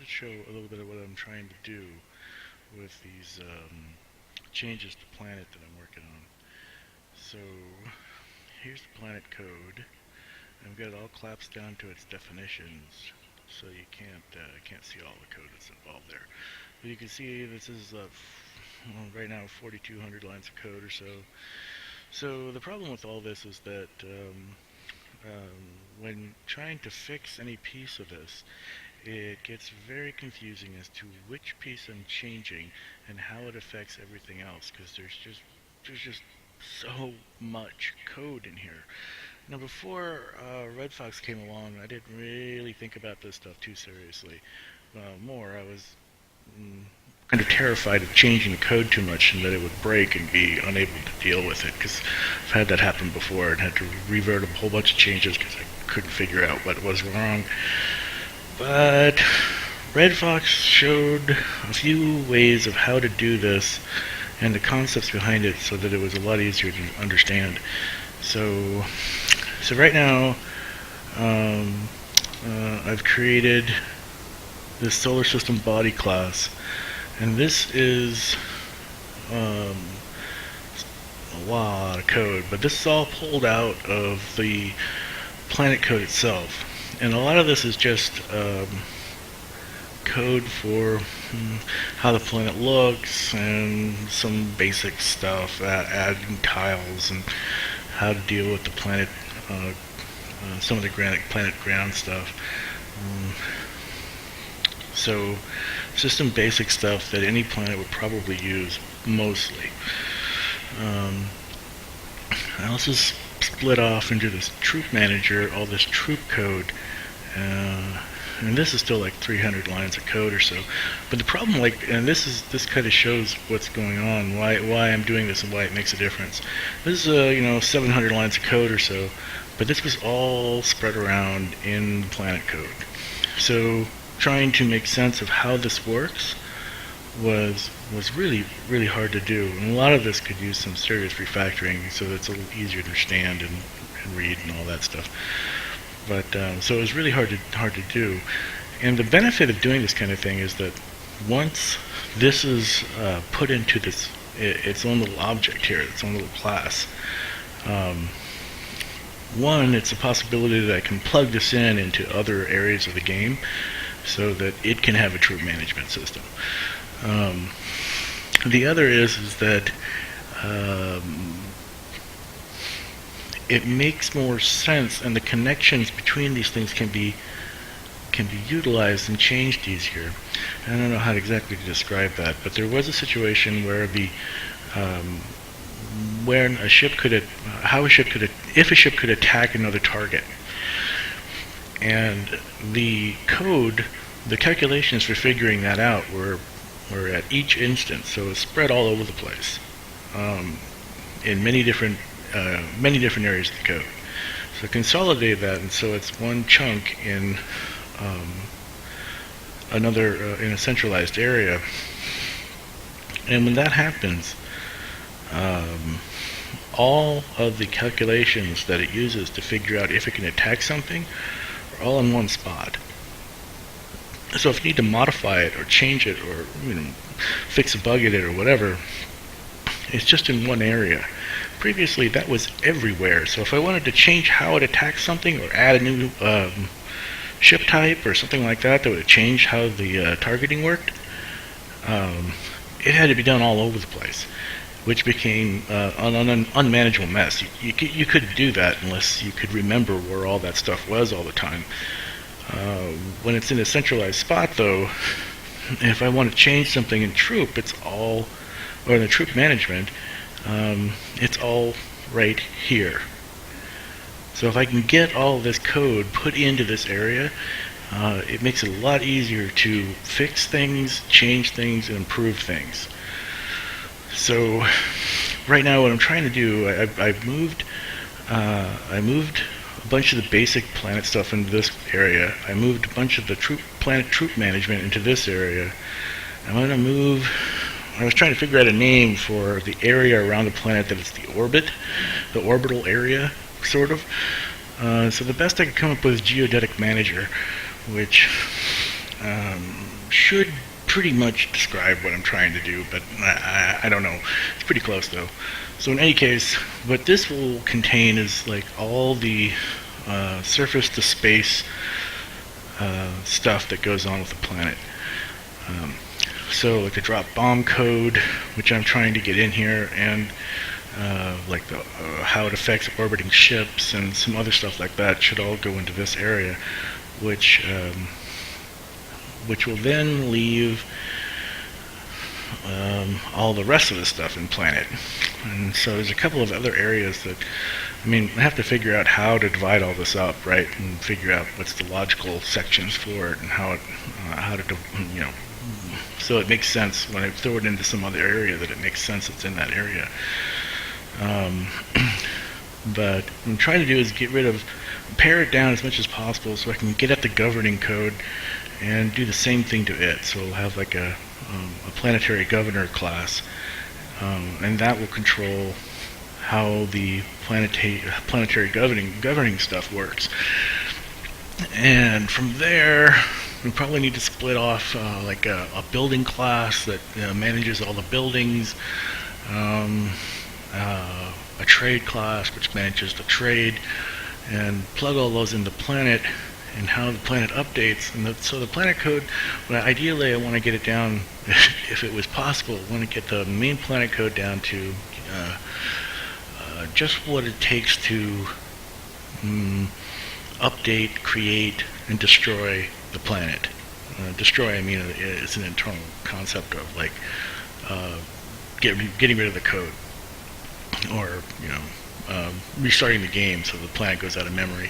show a little bit of what I'm trying to do with these changes to planet that I'm working on. So here's the planet code. I've got it all collapsed down to its definitions, so you can't see all the code that's involved there. But you can see this is right now 4,200 lines of code or so. So the problem with all this is that when trying to fix any piece of this, it gets very confusing as to which piece I'm changing and how it affects everything else, because there's just so much code in here. Now, before Red Fox came along, I didn't really think about this stuff too seriously. I was mm, kind of terrified of changing the code too much and that it would break and be unable to deal with it, because I've had that happen before and had to revert a whole bunch of changes because I couldn't figure out what was wrong. But Red Fox showed a few ways of how to do this and the concepts behind it so that it was a lot easier to understand. So right now, I've created this solar system body class, and this is a lot of code, but this is all pulled out of the planet code itself. And a lot of this is just code for how the planet looks and some basic stuff, adding tiles and how to deal with the planet, some of the planet ground stuff. So it's just some basic stuff that any planet would probably use mostly. Now this is split off into this troop manager, all this troop code, and this is still like 300 lines of code or so. But the problem, and this kind of shows what's going on, why I'm doing this and why it makes a difference. This is 700 lines of code or so, but this was all spread around in planet code. So trying to make sense of how this works was really, really hard to do, and a lot of this could use some serious refactoring so that it's a little easier to understand and read and all that stuff. But so it was really hard to do. And the benefit of doing this kind of thing is that once this is put into its own little object here, its own little class, one, it's a possibility that I can plug this into other areas of the game so that it can have a troop management system. The other is that it makes more sense, and the connections between these things can be utilized and changed easier. I don't know how exactly to describe that, but there was a situation where if a ship could attack another target, and the calculations for figuring that out were at each instance, so it's spread all over the place in many different areas of the code. So consolidate that, and so it's one chunk in in a centralized area. And when that happens, all of the calculations that it uses to figure out if it can attack something are all in one spot. So if you need to modify it or change it or fix a bug in it or whatever, it's just in one area. Previously, that was everywhere. So if I wanted to change how it attacks something or add a new ship type or something like that would change how the targeting worked, it had to be done all over the place, which became an unmanageable mess. You couldn't do that unless you could remember where all that stuff was all the time. When it's in a centralized spot, though, if I want to change something in troop, or in the troop management, it's all right here. So if I can get all this code put into this area, it makes it a lot easier to fix things, change things, and improve things. So right now what I'm trying to do, I moved a bunch of the basic planet stuff into this area. I moved a bunch of the planet troop management into this area. I'm going to move... I was trying to figure out a name for the area around the planet that is the orbital area, sort of. So the best I could come up with is Geodetic Manager, which should pretty much describe what I'm trying to do, but I don't know. It's pretty close though. So in any case, what this will contain is like all the surface to space stuff that goes on with the planet. So like the drop bomb code, which I'm trying to get in here, and like the how it affects orbiting ships and some other stuff like that should all go into this area, which will then leave all the rest of the stuff in planet. And so there's a couple of other areas that, I mean, I have to figure out how to divide all this up, right, and figure out what's the logical sections for it and how to, you know, so it makes sense when I throw it into some other area that it makes sense it's in that area. But what I'm trying to do is pare it down as much as possible so I can get at the governing code and do the same thing to it. So we'll have like a planetary governor class, and that will control how the planetary governing stuff works. And from there, we probably need to split off like a building class that manages all the buildings, a trade class which manages the trade, and plug all those into planet and how the planet updates. And so the planet code, well, ideally I want to get it down, if it was possible, I want to get the main planet code down to just what it takes to update, create, and destroy the planet. Destroy, I mean, it's an internal concept of like getting rid of the code, or restarting the game so the planet goes out of memory,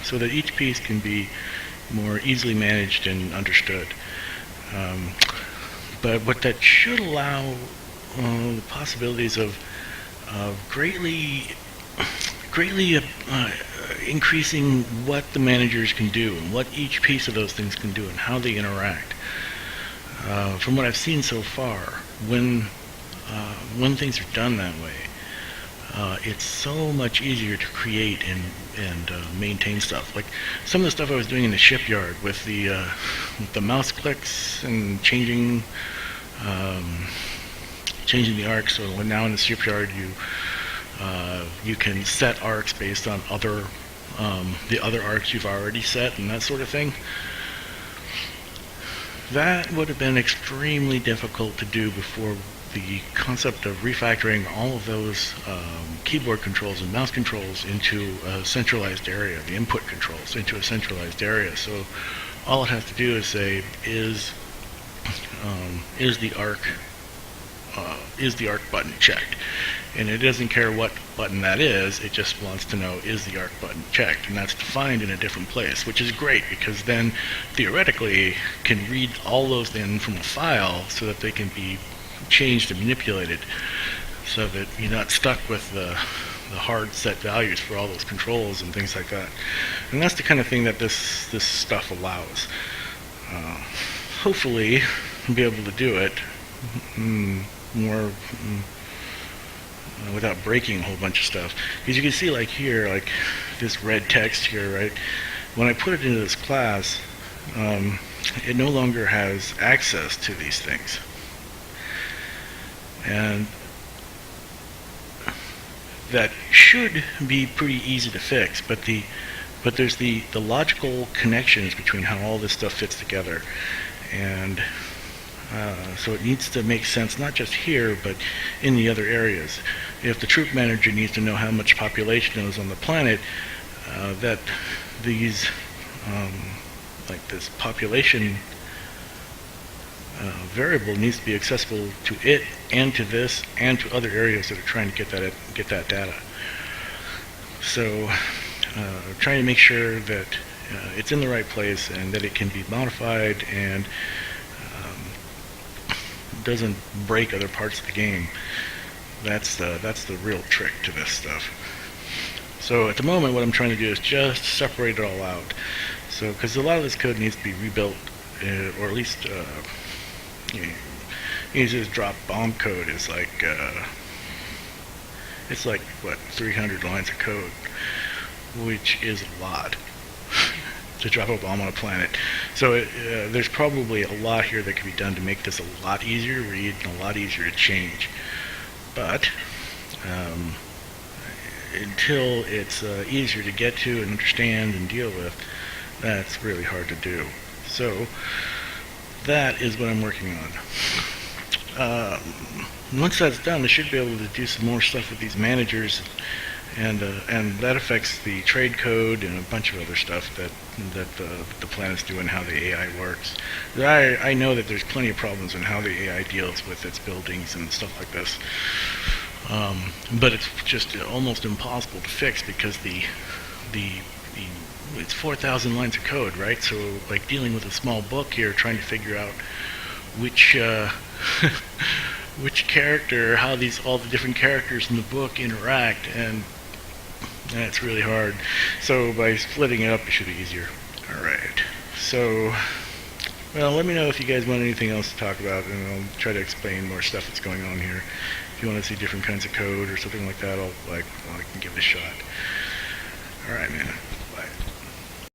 so that each piece can be more easily managed and understood. But what that should allow the possibilities of greatly increasing what the managers can do and what each piece of those things can do and how they interact. From what I've seen so far, when things are done that way, it's so much easier to create and maintain stuff. Like some of the stuff I was doing in the shipyard with the mouse clicks and changing the arc. So when now in the shipyard you can set arcs based on the other arcs you've already set and that sort of thing. That would have been extremely difficult to do before the concept of refactoring all of those keyboard controls and mouse controls into a centralized area, the input controls into a centralized area. So all it has to do is say, is the arc button checked? And it doesn't care what button that is, it just wants to know, is the arc button checked? And that's defined in a different place, which is great, because then theoretically can read all those in from a file so that they can be changed and manipulated, so that you're not stuck with the hard set values for all those controls and things like that. And that's the kind of thing that this stuff allows. Hopefully be able to do it more without breaking a whole bunch of stuff. Because you can see, like here, like this red text here, right? When I put it into this class, it no longer has access to these things. And that should be pretty easy to fix, but there's the logical connections between how all this stuff fits together, and so it needs to make sense not just here but in the other areas. If the troop manager needs to know how much population is on the planet, that these like this population variable needs to be accessible to it and to this and to other areas that are trying to get that data. So trying to make sure that it's in the right place and that it can be modified and doesn't break other parts of the game. That's the real trick to this stuff. So at the moment what I'm trying to do is just separate it all out. So because a lot of this code needs to be rebuilt, or at least this drop bomb code is like it's like what, 300 lines of code, which is a lot. to drop a bomb on a planet. So there's probably a lot here that could be done to make this a lot easier to read and a lot easier to change. But until it's easier to get to and understand and deal with, that's really hard to do. So that is what I'm working on. Once that's done, I should be able to do some more stuff with these managers, and that affects the trade code and a bunch of other stuff that the planet's doing, how the AI works. I know that there's plenty of problems in how the AI deals with its buildings and stuff like this, but it's just almost impossible to fix because it's 4,000 lines of code, right? So like dealing with a small book here, trying to figure out which which character, how all the different characters in the book interact, and that's really hard. So by splitting it up, it should be easier. Alright, so, well, let me know if you guys want anything else to talk about, and I'll try to explain more stuff that's going on here. If you want to see different kinds of code or something like that, I can give it a shot. Alright, man.